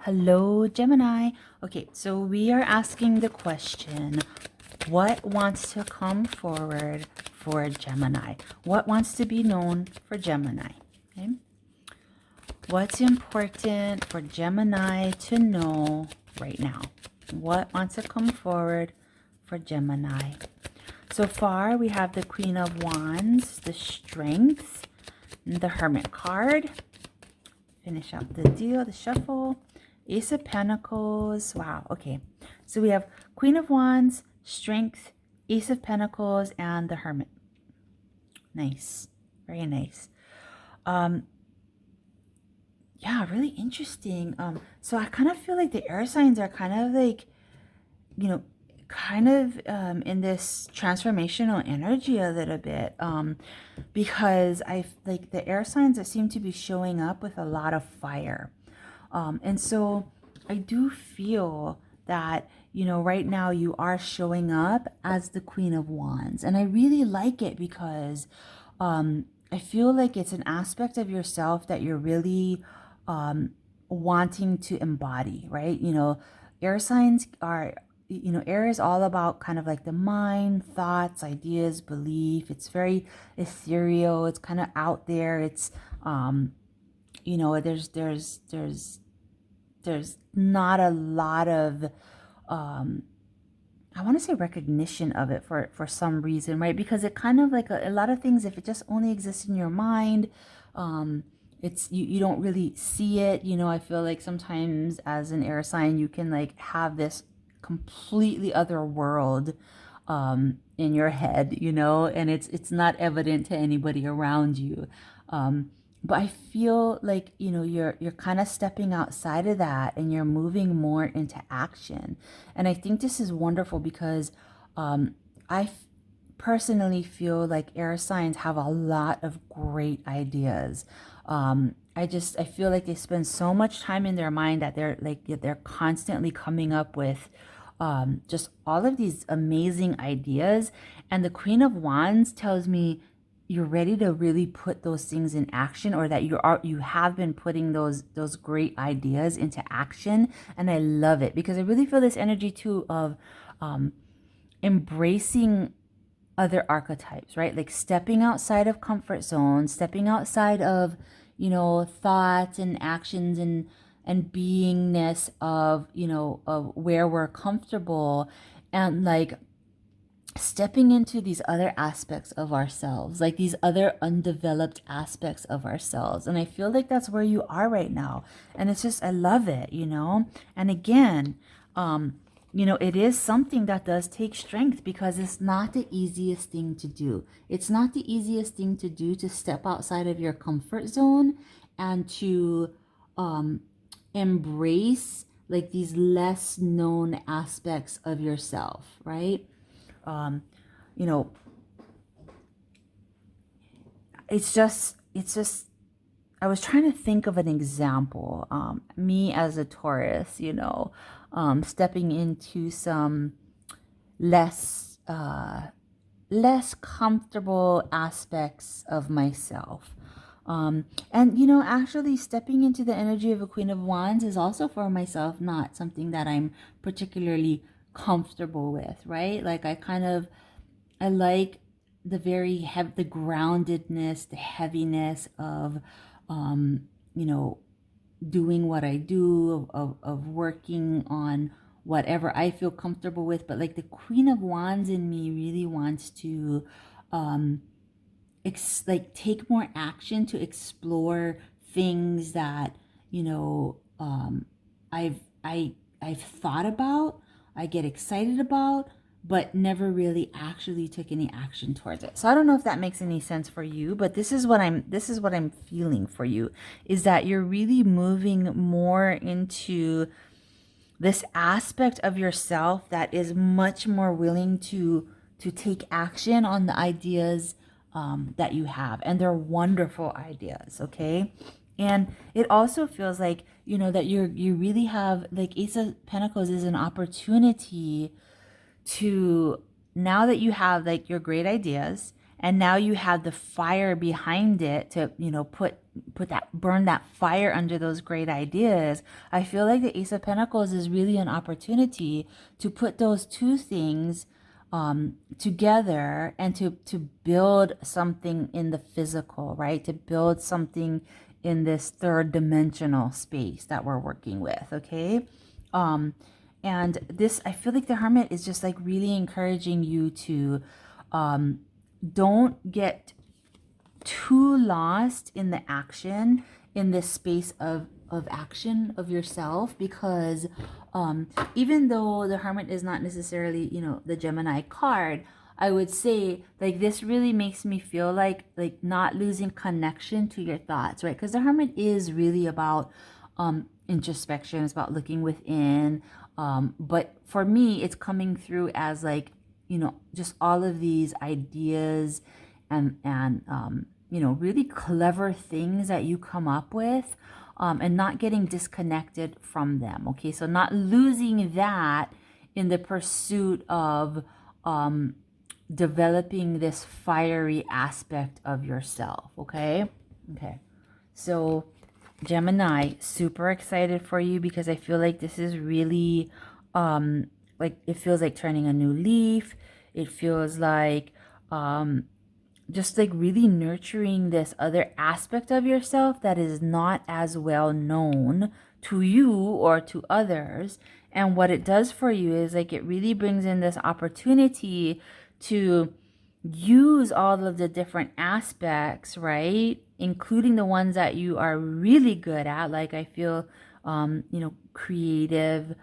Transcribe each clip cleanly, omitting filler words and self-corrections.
Hello, Gemini. Okay, so we are asking the question, what wants to come forward for Gemini? What wants to be known for Gemini? Okay. What's important for Gemini to know right now? What wants to come forward for Gemini? So far, we have the Queen of Wands, the Strength, and the Hermit card. Finish out the deal, the shuffle. Ace of Pentacles. Wow. Okay. So we have Queen of Wands, Strength, Ace of Pentacles, and the Hermit. Nice. Very nice. Yeah, really interesting. So I kind of feel like the air signs are kind of like, in this transformational energy a little bit. Because I like the air signs that seem to be showing up with a lot of fire. And so I do feel that, right now you are showing up as the Queen of Wands. And I really like it because I feel like it's an aspect of yourself that you're really wanting to embody, right? Air signs are, air is all about kind of like the mind, thoughts, ideas, belief. It's very ethereal. It's kind of out there. It's, there's not a lot of I want to say recognition of it for some reason, right? Because it kind of like a lot of things, if it just only exists in your mind, it's you don't really see it. I feel like sometimes as an air sign you can like have this completely other world in your head, and it's not evident to anybody around you. But I feel like, you're kind of stepping outside of that and you're moving more into action. And I think this is wonderful because personally feel like air signs have a lot of great ideas. I feel like they spend so much time in their mind that they're constantly coming up with just all of these amazing ideas. And the Queen of Wands tells me you're ready to really put those things in action, or that you have been putting those great ideas into action. And I love it because I really feel this energy too of embracing other archetypes, right? Like stepping outside of comfort zones, stepping outside of, thoughts and actions and beingness of, of where we're comfortable, and like stepping into these other aspects of ourselves, like these other undeveloped aspects of ourselves. And I feel like that's where you are right now. And it's just, I love it, And again, it is something that does take strength because it's not the easiest thing to do. It's not the easiest thing to do to step outside of your comfort zone and to embrace like these less known aspects of yourself, right? You know, it's just, I was trying to think of an example. Me as a Taurus, stepping into some less, less comfortable aspects of myself. And, actually stepping into the energy of a Queen of Wands is also for myself not something that I'm particularly comfortable with, right? Like I like the the groundedness, the heaviness of, doing what I do, of working on whatever I feel comfortable with. But like the Queen of Wands in me really wants to, take more action to explore things that, I've thought about, I get excited about, but never really actually took any action towards it. So I don't know if that makes any sense for you, but this is what I'm feeling for you, is that you're really moving more into this aspect of yourself that is much more willing to take action on the ideas that you have. And they're wonderful ideas, okay? And it also feels like, that you really have, like Ace of Pentacles is an opportunity to, now that you have like your great ideas and now you have the fire behind it to, you know, burn that fire under those great ideas. I feel like the Ace of Pentacles is really an opportunity to put those two things together and to build something in the physical, right? To build something in this third dimensional space that we're working with, okay? And this, I feel like the Hermit is just like really encouraging you to don't get too lost in the action, in this space of action of yourself, because even though the Hermit is not necessarily, you know, the Gemini card, I would say like this really makes me feel like not losing connection to your thoughts, right? Because the Hermit is really about introspection. It's about looking within, but for me it's coming through as like, you know, just all of these ideas and you know, really clever things that you come up with, and not getting disconnected from them. Okay, so not losing that in the pursuit of developing this fiery aspect of yourself. Okay, so Gemini, super excited for you, because I feel like this is really like, it feels like turning a new leaf. It feels like just like really nurturing this other aspect of yourself that is not as well known to you or to others. And what it does for you is like, it really brings in this opportunity to use all of the different aspects, right? Including the ones that you are really good at. Like, I feel, you know, creative,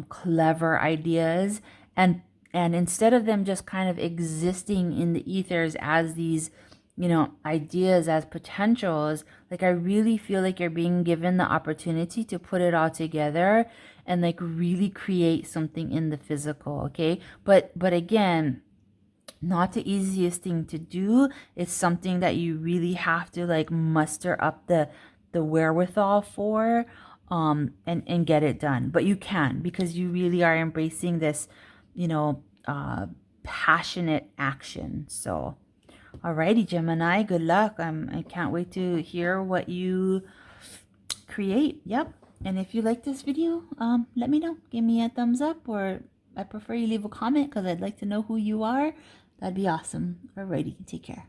clever ideas, and instead of them just kind of existing in the ethers as these, you know, ideas, as potentials, like I really feel like you're being given the opportunity to put it all together and like really create something in the physical, okay? But again, not the easiest thing to do. It's something that you really have to like muster up the wherewithal for, and get it done. But you can, because you really are embracing this, you know, passionate action. So, alrighty, Gemini, good luck. I can't wait to hear what you create. Yep. And if you like this video, let me know. Give me a thumbs up, or I prefer you leave a comment, because I'd like to know who you are. That'd be awesome. Alrighty, take care.